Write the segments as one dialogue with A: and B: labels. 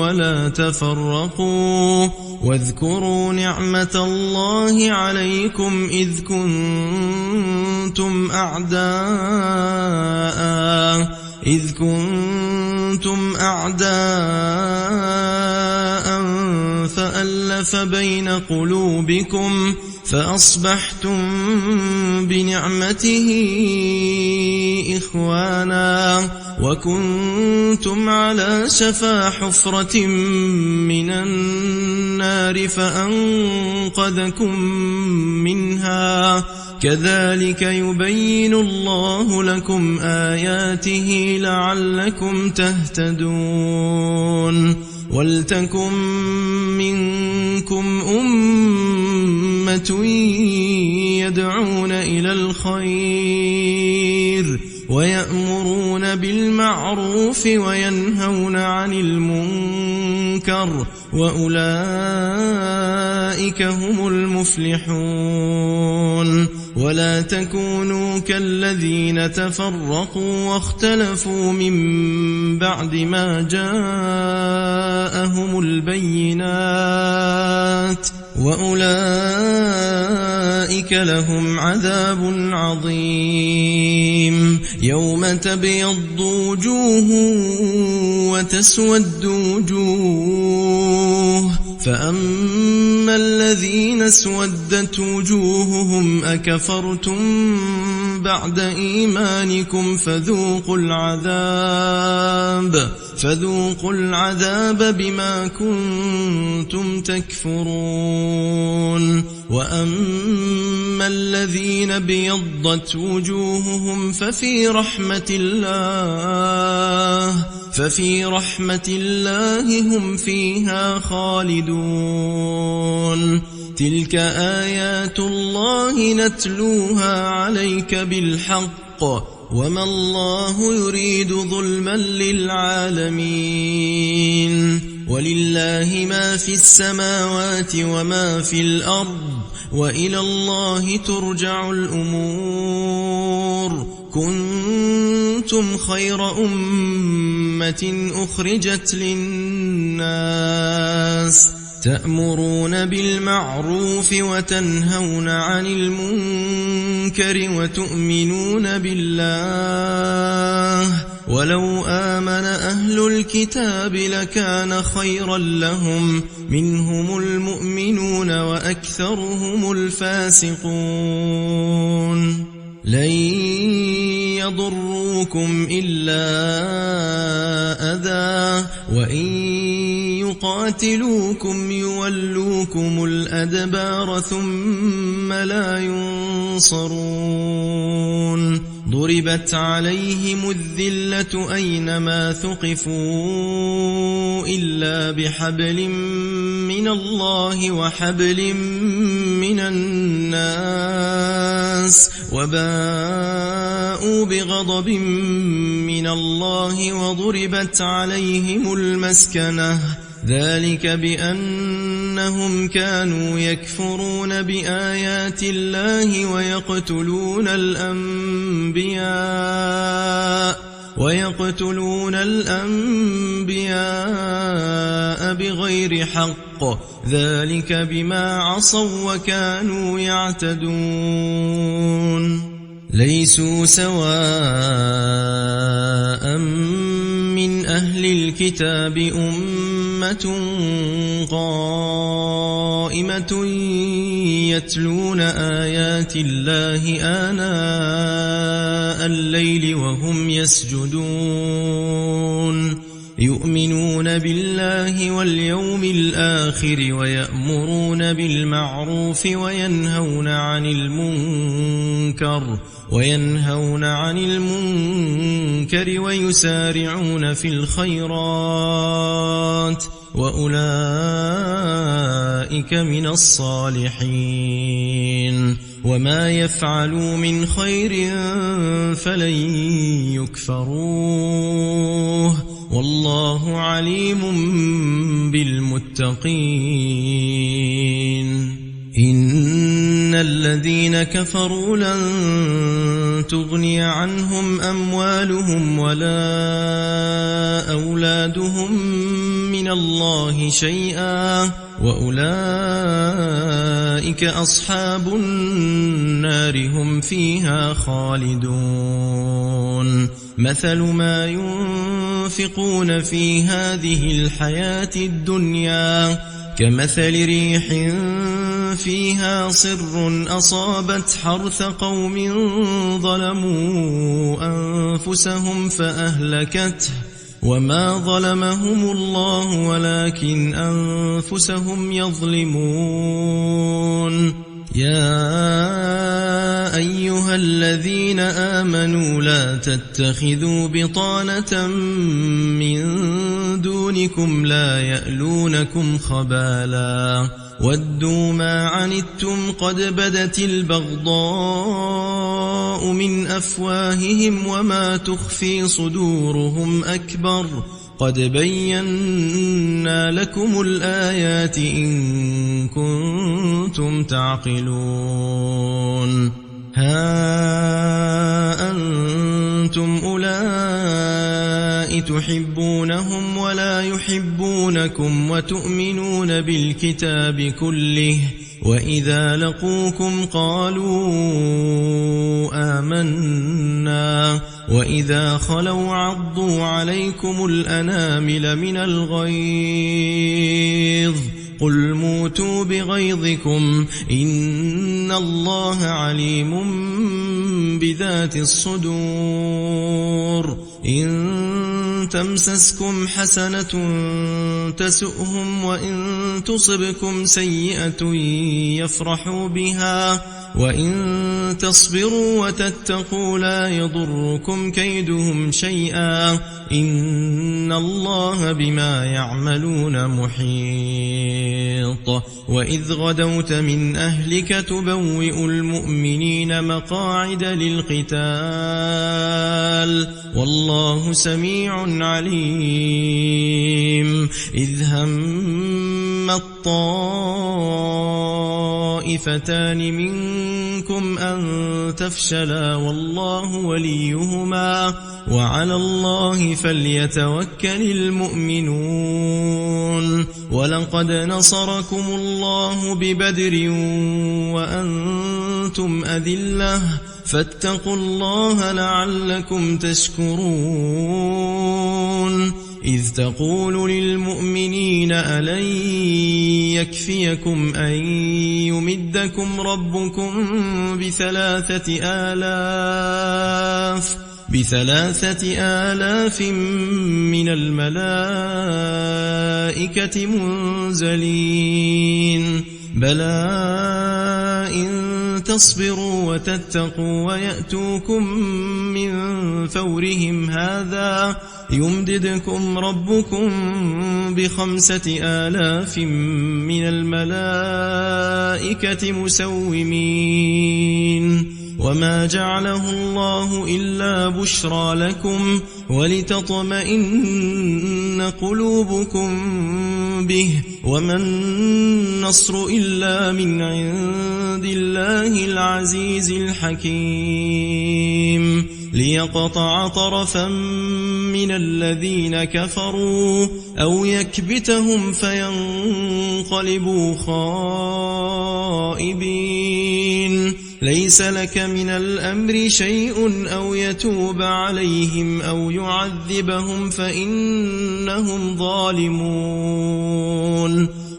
A: ولا تفرقوا واذكروا نعمة الله عليكم إذ كنتم أعداء فألف بين قلوبكم فأصبحتم بنعمته إخوانا وكنتم على شفا حفرة من النار فأنقذكم منها كذلك يبين الله لكم آياته لعلكم تهتدون ولتكن منكم أمة يدعون إلى الخير ويأمرون بالمعروف وينهون عن المنكر وأولئك هم المفلحون ولا تكونوا كالذين تفرقوا واختلفوا من بعد ما جاءهم البينات وأولئك لهم عذاب عظيم يوم تبيض وجوه وتسود وجوه فأما الذين اسودت وجوههم أكفرتم بعد إيمانكم فذوقوا العذاب بما كنتم تكفرون وأما الذين بيضت وجوههم ففي رحمة الله هم فيها خالدون تلك آيات الله نتلوها عليك بالحق وما الله يريد ظلما للعالمين ولله ما في السماوات وما في الأرض وإلى الله ترجع الأمور كنتم خير أمة أخرجت للناس تأمرون بالمعروف وتنهون عن المنكر وتؤمنون بالله ولو آمن أهل الكتاب لكان خيرا لهم منهم المؤمنون وأكثرهم الفاسقون لن يضروكم إلا أذى وإن يقاتلوكم يولوكم الأدبار ثم لا ينصرون ضربت عليهم الذلة أينما ثقفوا إلا بحبل من الله وحبل من الناس وباءوا بغضب من الله وضربت عليهم المسكنة ذلك بأنهم كانوا يكفرون بآيات الله ويقتلون الأنبياء بغير حق ذلك بما عصوا وكانوا يعتدون ليسوا سواء من أهل الكتاب أمة قائمة يتلون آيات الله آناء الليل وهم يسجدون يؤمنون بالله واليوم الآخر ويأمرون بالمعروف وينهون عن المنكر ويسارعون في الخيرات وأولئك من الصالحين وما يفعلوا من خير فلن يكفروه والله عليم بالمتقين إن الذين كفروا لن تغني عنهم أموالهم ولا أولادهم من الله شيئا وأولئك أصحاب النار هم فيها خالدون مثل ما ينفقون في هذه الحياة الدنيا كمثل ريح فيها صر أصابت حرث قوم ظلموا أنفسهم فأهلكته وما ظلمهم الله ولكن أنفسهم يظلمون يا أيها الذين آمنوا لا تتخذوا بطانة من دونكم لا يألونكم خبالا ودوا ما عنتم قد بدت البغضاء من أفواههم وما تخفي صدورهم أكبر قد بينا لكم الآيات إن كنتم تعقلون ها أنتم أولئك تحبونهم ولا يحبونكم وتؤمنون بالكتاب كله وإذا لقوكم قالوا آمنا وإذا خلوا عضوا عليكم الأنامل من الغيظ قل موتوا بغيظكم إن الله عليم بذات الصدور إن تمسسكم حسنة تسؤهم وإن تصبكم سيئة يفرحوا بها وإن تصبروا وتتقوا لا يضركم كيدهم شيئا إن الله بما يعملون محيط وإذ غدوت من أهلك تبوئ المؤمنين مقاعد للقتال والله سميع عليم إذ هم الطائفتان منكم أن تفشلا والله وليهما وعلى الله فليتوكل المؤمنون ولقد نصركم الله ببدر وأنتم أذلة فاتقوا الله لعلكم تشكرون إذ تقول للمؤمنين ألن يكفيكم أن يمدكم ربكم بثلاثة آلاف من الملائكة منزلين بلى إن تصبروا وتتقوا ويأتوكم من فورهم هذا يمددكم ربكم ب5,000 من الملائكة مسومين وما جعله الله إلا بشرى لكم ولتطمئن قلوبكم به وما النصر إلا من عند الله العزيز الحكيم ليقطع طرفا من الذين كفروا أو يكبتهم فينقلبوا خائبين ليس لك من الأمر شيء أو يتوب عليهم أو يعذبهم فإنهم ظالمون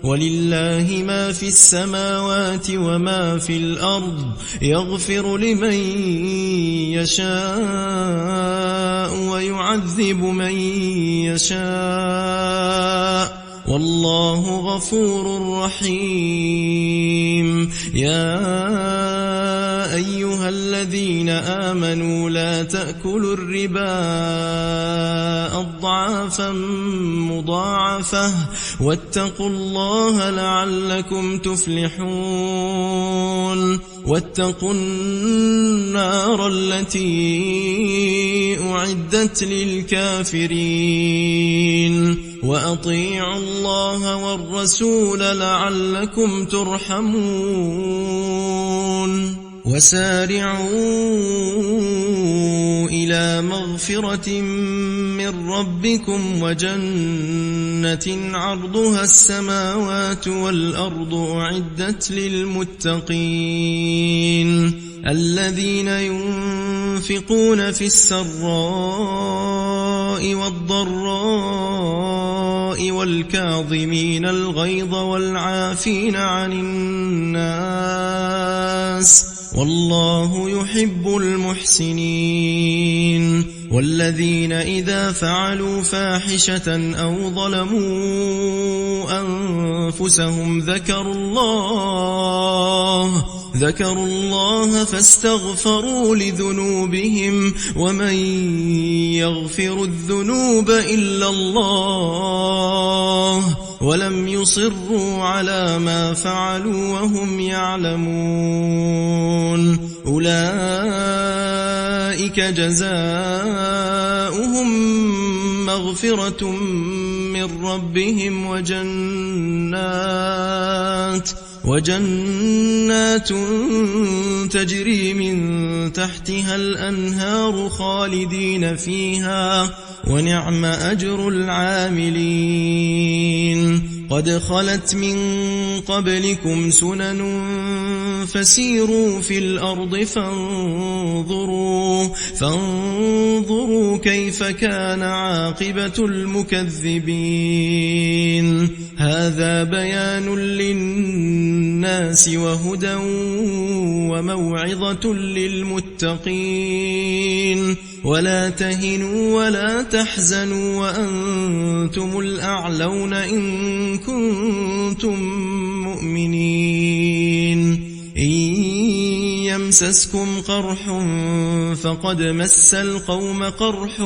A: ولله ما في السماوات وما في الأرض يغفر لمن يشاء ويعذب من يشاء والله غفور رحيم يا أيها الذين آمنوا لا تأكلوا الربا أضعافا مضاعفة واتقوا الله لعلكم تفلحون واتقوا النار التي أعدت للكافرين وأطيعوا الله والرسول لعلكم ترحمون وسارعوا إلى مغفرة من ربكم وجنة عرضها السماوات والأرض أعدت للمتقين الذين ينفقون في السراء والضراء والكاظمين الغيظ والعافين عن الناس والله يحب المحسنين والذين إذا فعلوا فاحشة أو ظلموا أنفسهم ذكروا الله فاستغفروا لذنوبهم ومن يغفر الذنوب إلا الله ولم يصروا على ما فعلوا وهم يعلمون أولئك جزاؤهم مغفرة من ربهم وجنات تجري من تحتها الأنهار خالدين فيها ونعم أجر العاملين قد خلت من قبلكم سنن فسيروا في الأرض فانظروا كيف كان عاقبة المكذبين هذا بيان للناس وهدى وموعظة للمتقين ولا تهنوا ولا تحزنوا وأنتم الأعلون إن كنتم مؤمنين إن يمسسكم قرح فقد مس القوم قرح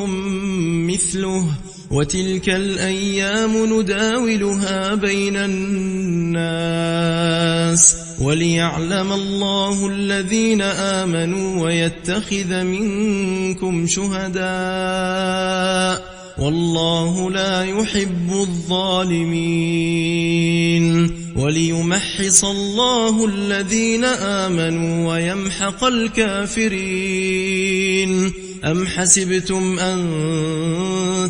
A: مثله وتلك الأيام نداولها بين الناس وليعلم الله الذين آمنوا ويتخذ منكم شهداء والله لا يحب الظالمين وليمحص الله الذين آمنوا ويمحق الكافرين أم حسبتم أن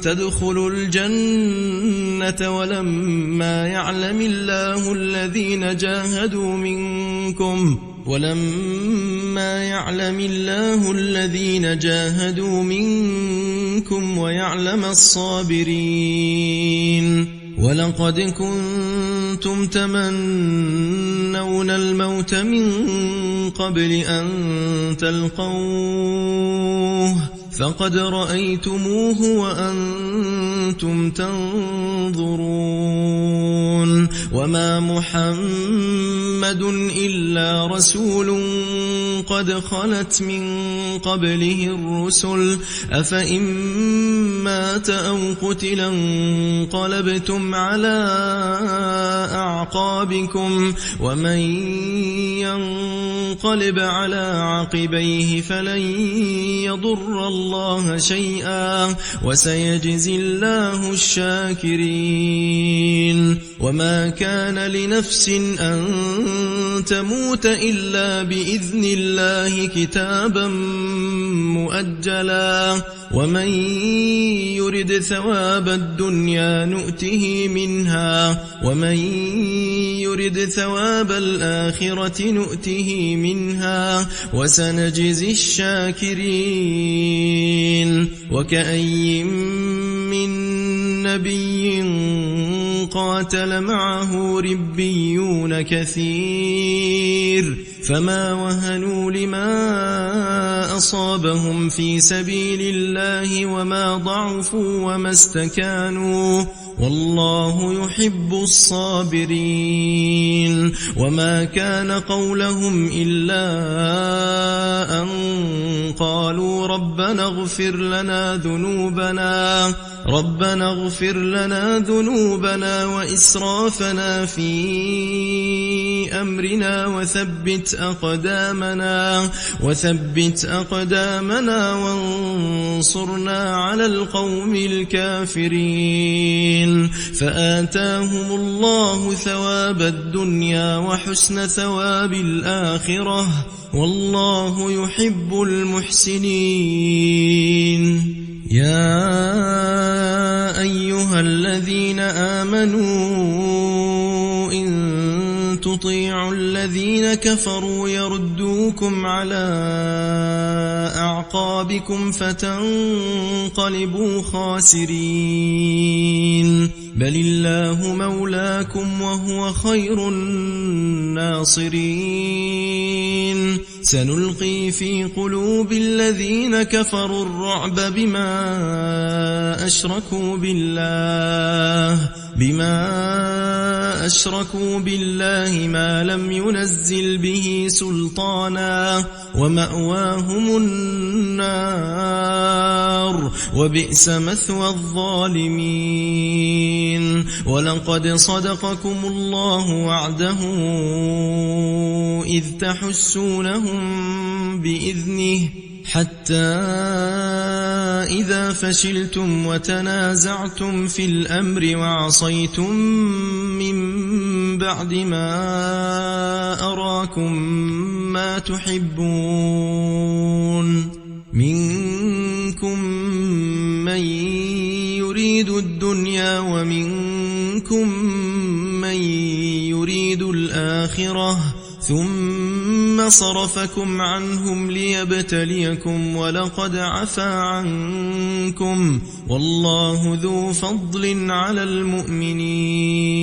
A: تدخلوا الجنة ولما يعلم الله الذين جاهدوا منكم ويعلم الصابرين ولقد كنتم تمنون الموت من قبل أن تلقوه فقد رأيتموه وأنتم تنظرون وما محمد إلا رسول قد خلت من قبله الرسل أفإن مات أو قتلا انقلبتم على أعقابكم ومن ينقلب على عقبيه فلن يضر الله شيئا وسيجزي الله الشاكرين وما كان لنفس أن تموت إلا بإذن الله كتابا مؤجلا ومن يرد ثواب الدنيا نؤته منها ومن يرد ثواب الآخرة نؤته منها وسنجزي الشاكرين وكأي من نبي قاتل معه ربيون كثير فما وهنوا لما أصابهم في سبيل الله وما ضعفوا وما استكانوا والله يحب الصابرين وما كان قولهم إلا أن قالوا ربنا اغفر لنا ذنوبنا ربنا اغفر لنا ذنوبنا وإسرافنا في أمرنا وثبت أقدامنا وانصرنا على القوم الكافرين. فآتاهم الله ثواب الدنيا وحسن ثواب الآخرة، والله يحب المحسنين. يا أيها الذين آمنوا إن تطيعوا الذين كفروا يردوكم على أعقابكم فتنقلبوا خاسرين. بل الله مولاكم وهو خير الناصرين. سنلقي في قلوب الذين كفروا الرعب بما أشركوا بالله ما لم ينزل به سلطانا، ومأواهم النار، وبئس مثوى الظالمين. ولقد صدقكم الله وعده إذ تحسونهم بإذنه، حتى إذا فشلتم وتنازعتم في الأمر وعصيتم من بعد ما أراكم ما تحبون، منكم من يريد الدنيا ومنكم من يريد الآخرة، ثم صرفكم عنهم ليبتليكم، ولقد عفا عنكم، والله ذو فضل على المؤمنين.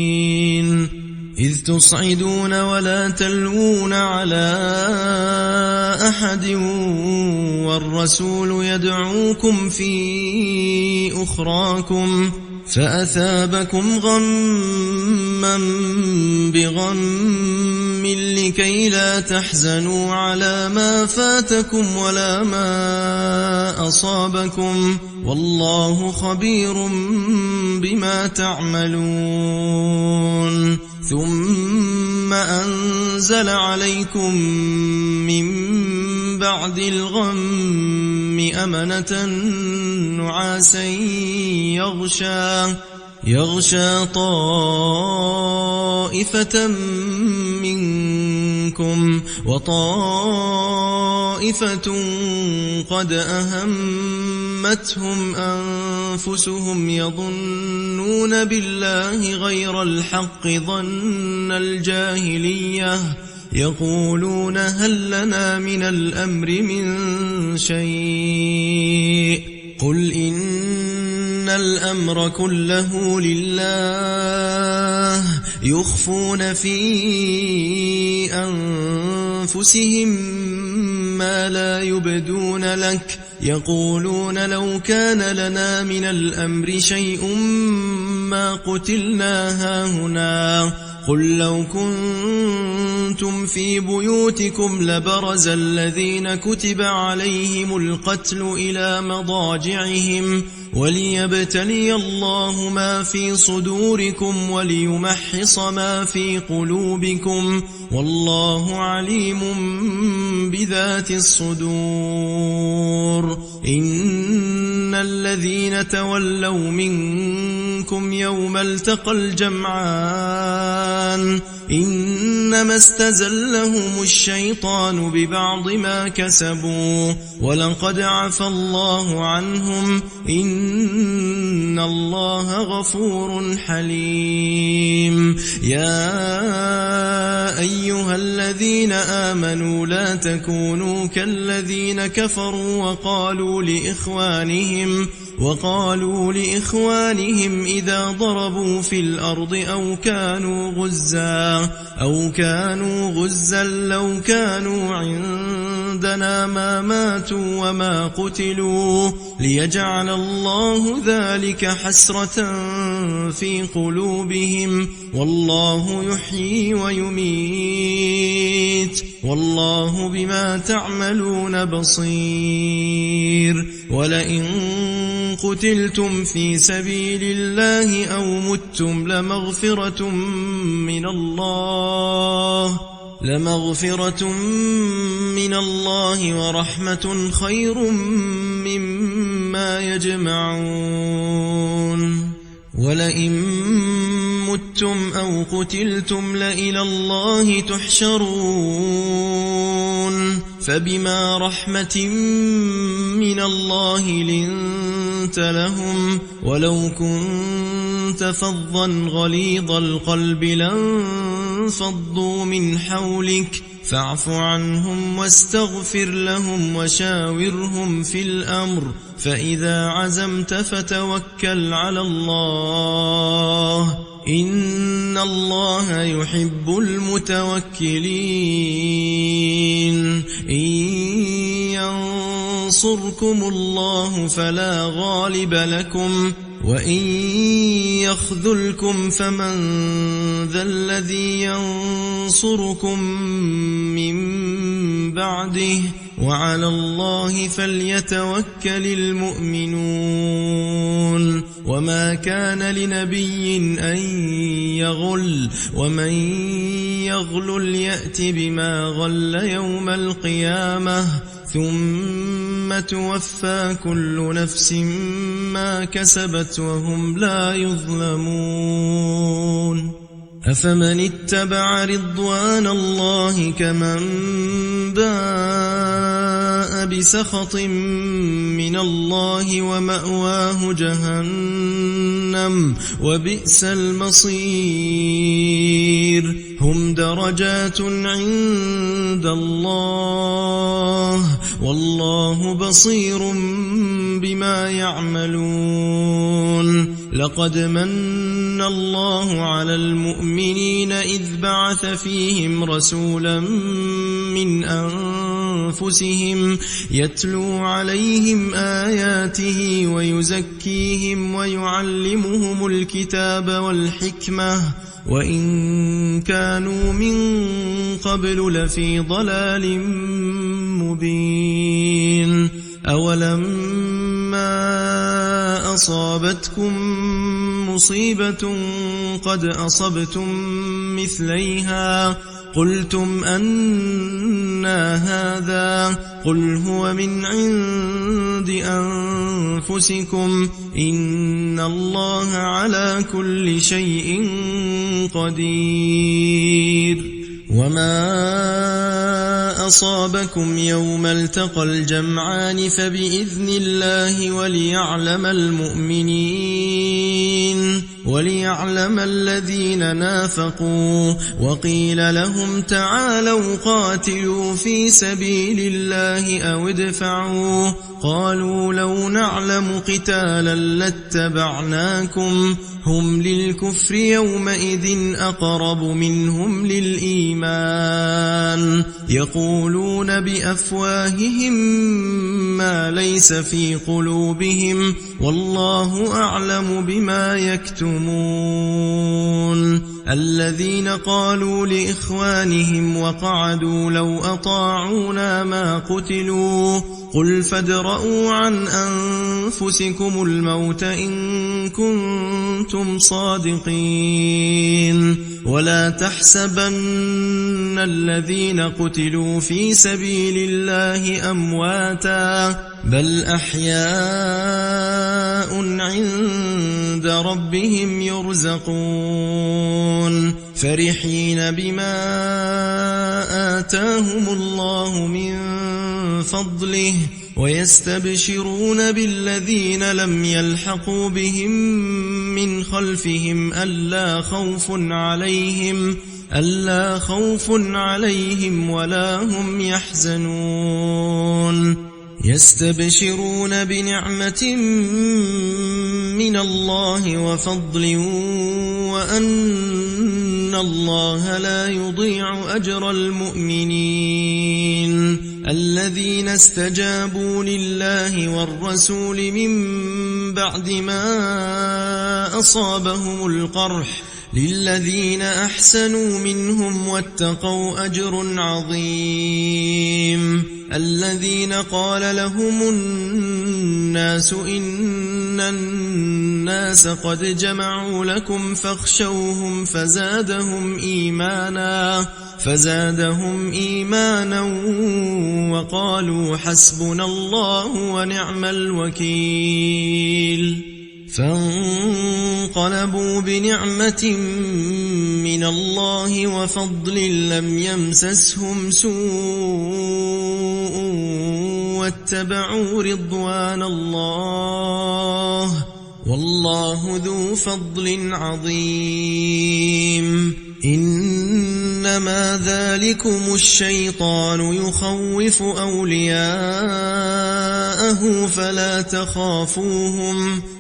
A: إذ تصعدون ولا تلوون على أحد والرسول يدعوكم في أخراكم، فأثابكم غما بغم لكي لا تحزنوا على ما فاتكم ولا ما أصابكم، والله خبير بما تعملون. ثم أنزل عليكم من بعد الغم أمنة نعاسا يغشى طائفة منكم، وطائفة قد أهمتهم أنفسهم يظنون بالله غير الحق ظن الجاهلية، يقولون هل لنا من الأمر من شيء؟ قل إن الأمر كله لله، يخفون في أنفسهم ما لا يبدون لك، يقولون لو كان لنا من الأمر شيء ما قتلنا هاهنا. قل لو كنتم في بيوتكم لبرز الذين كتب عليهم القتل إلى مضاجعهم، وليبتلي الله ما في صدوركم وليمحص ما في قلوبكم، والله عليم بذات الصدور. إن الذين تولوا منكم يوم التقى الجمعان إنما استزلهم الشيطان ببعض ما كسبوا، ولقد عفى الله عنهم، إن الله غفور حليم. يا أيها الذين آمنوا لا تكونوا كالذين كفروا وقالوا لإخوانهم إذا ضربوا في الأرض أو كانوا غزا لو كانوا عندنا ما ماتوا وما قتلوا، ليجعل الله ذلك حسرة في قلوبهم، والله يحيي ويميت، والله بما تعملون بصير. ولئن قتلتم في سبيل الله أو متم لمغفرة من الله ورحمة خير مما يجمعون ولئن متم أو قتلتم لإلى الله تحشرون فبما رحمة من الله لنت لهم ولو كنت فظا غليظ القلب لانفضوا من حولك فاعف عنهم واستغفر لهم وشاورهم في الأمر فإذا عزمت فتوكل على الله إن الله يحب المتوكلين إن ينصركم الله فلا غالب لكم وإن يخذلكم فمن ذا الذي ينصركم من بعده وعلى الله فليتوكل المؤمنون وما كان لنبي أن يغل ومن يغل يأت بما غل يوم القيامة ثم توفى كل نفس ما كسبت وهم لا يظلمون أفمن اتبع رضوان الله كمن باء بسخط من الله ومأواه جهنم وبئس المصير هم درجات عند الله والله بصير بما يعملون لقد من الله على المؤمنين إذ بعث فيهم رسولا من أنفسهم يتلو عليهم آياته ويزكيهم ويعلمهم الكتاب والحكمة وإن كانوا من قبل لفي ضلال مبين أولما أصابتكم مصيبة قد أصبتم مثليها قلتم أنى هذا قل هو من عند أنفسكم إن الله على كل شيء قدير وما أصابكم يوم التقى الجمعان فبإذن الله وليعلم الذين نافقوا وقيل لهم تعالوا قاتلوا في سبيل الله أو ادفعوا قالوا لو نعلم قتالا لاتبعناكم هم للكفر يومئذ أقرب منهم للإيمان يقولون بأفواههم ما ليس في قلوبهم والله أعلم بما يكتمون الذين قالوا لإخوانهم وقعدوا لو أطاعونا ما قتلوا قل فادرءوا عن أنفسكم الموت إن كنتم صادقين ولا تحسبن الذين قتلوا في سبيل الله أمواتا بل أحياء عند ربهم يرزقون فرحين بما آتاهم الله من فضله ويستبشرون بالذين لم يلحقوا بهم من خلفهم ألا خوف عليهم ولا هم يحزنون يستبشرون بنعمة من الله وفضل وأن الله لا يضيع أجر المؤمنين الذين استجابوا لله والرسول من بعد ما أصابهم القرح للذين أحسنوا منهم واتقوا أجر عظيم الذين قال لهم الناس إن الناس قد جمعوا لكم فاخشوهم فزادهم إيمانا وقالوا حسبنا الله ونعم الوكيل فانقلبوا بنعمة من الله وفضل لم يمسسهم سوء واتبعوا رضوان الله والله ذو فضل عظيم إنما ذلكم الشيطان يخوف أولياءه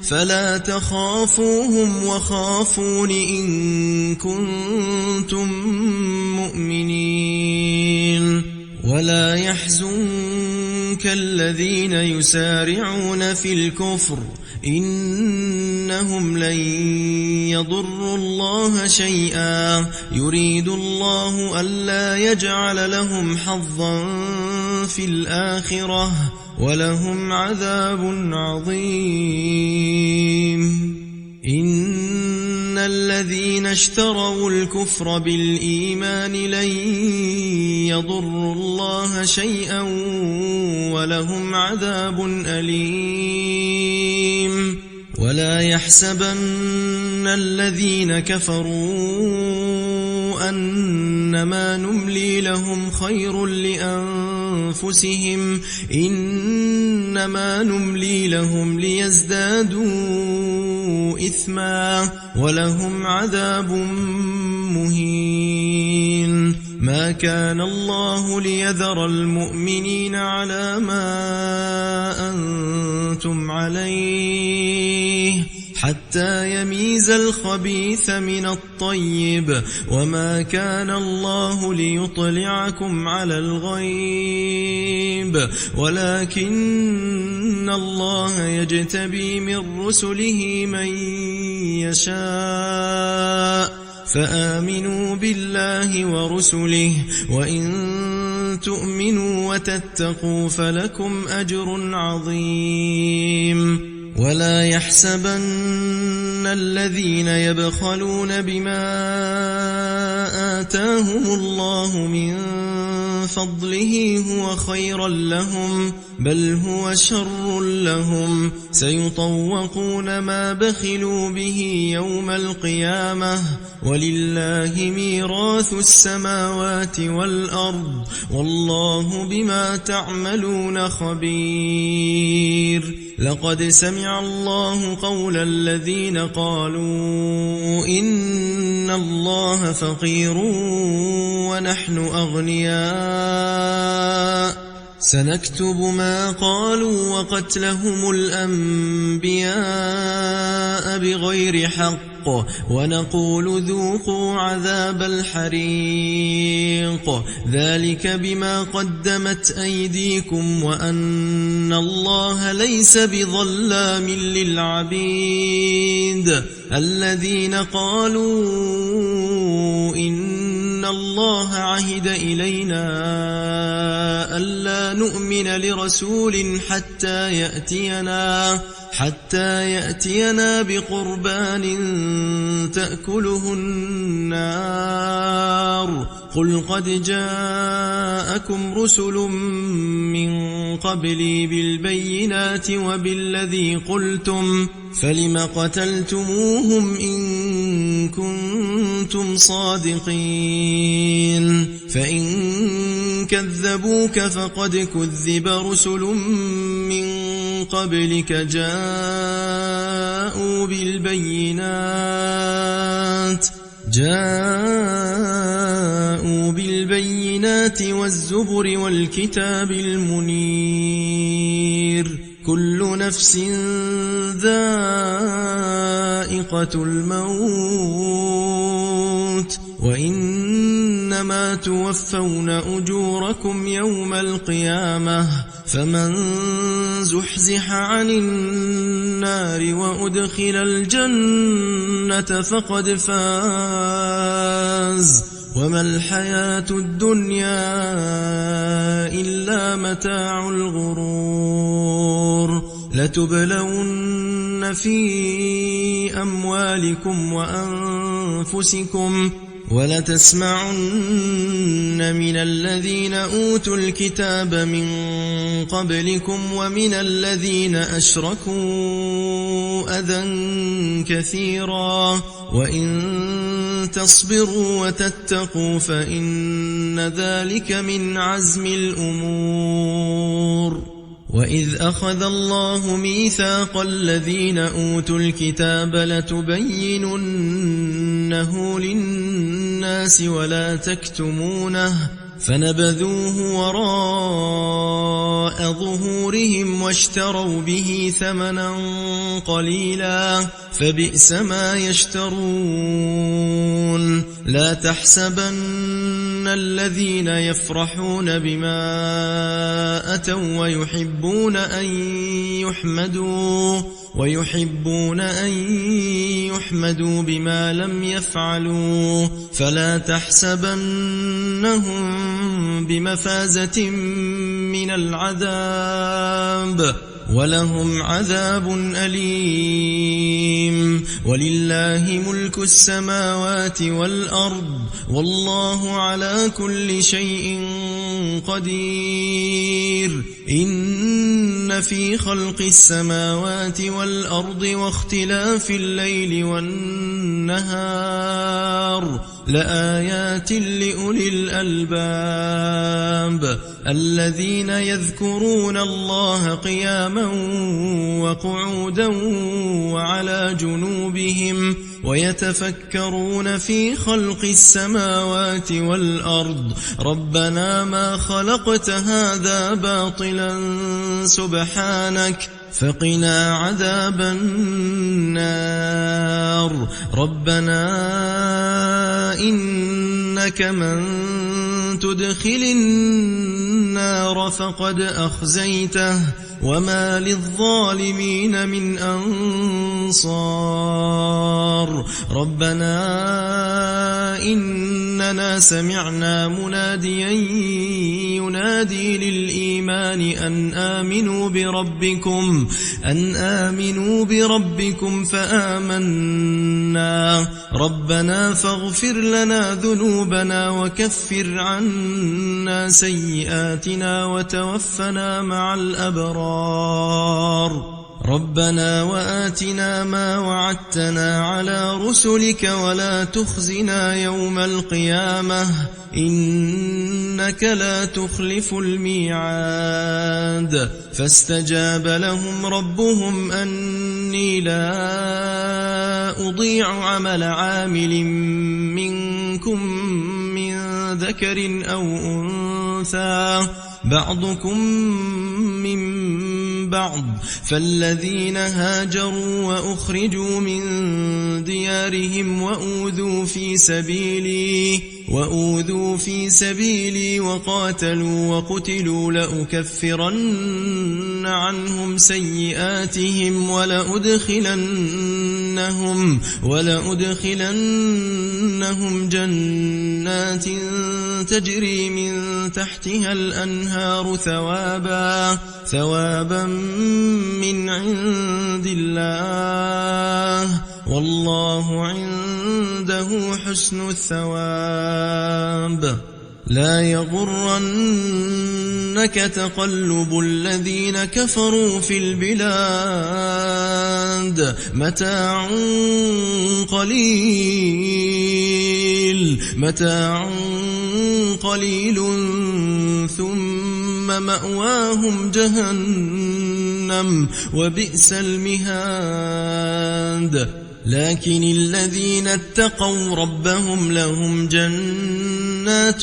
A: فلا تخافوهم وخافون إن كنتم مؤمنين ولا يحزنك الذين يسارعون في الكفر إنهم لن يضروا الله شيئا يريد الله ألا يجعل لهم حظا في الآخرة ولهم عذاب عظيم إن الذين اشتروا الكفر بالإيمان لن يضروا الله شيئا ولهم عذاب أليم ولا يحسبن الذين كفروا أنما نملي لهم خير لأنفسهم إنما نملي لهم ليزدادوا إثما ولهم عذاب مهين ما كان الله ليذر المؤمنين على ما أنتم عليه حتى يميز الخبيث من الطيب وما كان الله ليطلعكم على الغيب ولكن الله يجتبي من رسله من يشاء فآمنوا بالله ورسله وإن تؤمنوا وتتقوا فلكم أجر عظيم ولا يحسبن الذين يبخلون بما آتاهم الله من فضله هو خيرا لهم بل هو شر لهم سيطوقون ما بخلوا به يوم القيامة ولله ميراث السماوات والأرض والله بما تعملون خبير لقد سمع الله قول الذين قالوا إن الله فقير ونحن أغنياء سنكتب ما قالوا وقتلهم الأنبياء بغير حق ونقول ذوقوا عذاب الحريق ذلك بما قدمت أيديكم وأن الله ليس بظلام للعبيد الذين قالوا إن الله عهد إلينا ألا نؤمن لرسول حتى يأتينا بقربان تأكله النار قل قد جاءكم رسل من قبلي بالبينات وبالذي قلتم فلم قتلتموهم إن كنتم صادقين فإن كذبوك فقد كذب رسل من قبلك جاءوا بالبينات والزبر والكتاب المنير كل نفس ذائقة الموت وإنما توفون أجوركم يوم القيامة فمن زحزح عن النار وأدخل الجنة فقد فاز وما الحياة الدنيا إلا متاع الغرور لتبلون في أموالكم وأنفسكم ولتسمعن من الذين أوتوا الكتاب من قبلكم ومن الذين أشركوا أذى كثيرا وإن تصبروا وتتقوا فإن ذلك من عزم الأمور وإذ أخذ الله ميثاق الذين أوتوا الكتاب لتبيننه للناس ولا تكتمونه فنبذوه وراء ظهورهم واشتروا به ثمنا قليلا فبئس ما يشترون لا تحسبن الذين يفرحون بما أتوا ويحبون أن يحمدوا بما لم يفعلوا فلا تحسبنهم بمفازة من العذاب ولهم عذاب أليم ولله ملك السماوات والأرض والله على كل شيء قدير إن في خلق السماوات والأرض واختلاف الليل والنهار لآيات لأولي الألباب الذين يذكرون الله قياما وقعودا وعلى جنوبهم ويتفكرون في خلق السماوات والأرض ربنا ما خلقت هذا باطلا سبحانك فقنا عذاب النار ربنا إنك من تدخل النار فقد أخزيته وما للظالمين من أنصار ربنا إننا سمعنا مناديا ينادي للإيمان أن آمنوا بربكم فآمنا ربنا فاغفر لنا ذنوبنا وكفر عنا سيئاتنا وتوفنا مع الأبرار ربنا وآتنا ما وعدتنا على رسلك ولا تخزنا يوم القيامة إنك لا تخلف الميعاد فاستجاب لهم ربهم أني لا أضيع عمل عامل منكم من ذكر أو أنثى بعضكم من بعض فالذين هاجروا وأخرجوا من ديارهم وأوذوا في سبيلي وقاتلوا وقتلوا لأكفرن عنهم سيئاتهم ولأدخلنهم جنات تجري من تحتها الأنهار ثوابا من عند الله والله عنده حسن الثواب لا يغرنك تقلب الذين كفروا في البلاد متاع قليل ثم مأواهم جهنم وبئس المهاد لكن الذين اتقوا ربهم لهم جنات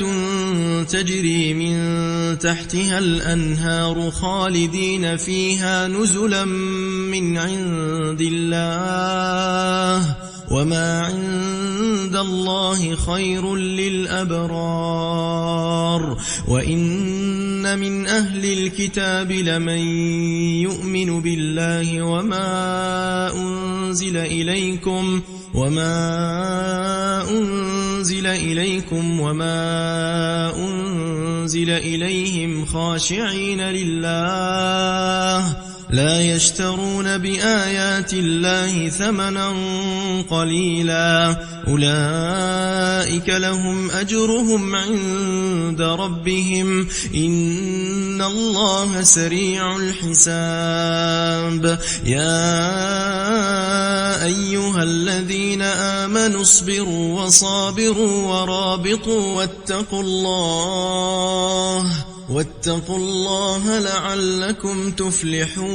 A: تجري من تحتها الأنهار خالدين فيها نزلا من عند الله وما عند الله خير للأبرار وإن من أهل الكتاب لمن يؤمن بالله وما أنزل أنزل إليكم وما أنزل إليهم خاشعين لله لا يشترون بآيات الله ثمنا قليلا أولئك لهم أجرهم عند ربهم إن الله سريع الحساب يا أيها الذين آمنوا اصبروا وصابروا ورابطوا واتقوا الله لعلكم تفلحون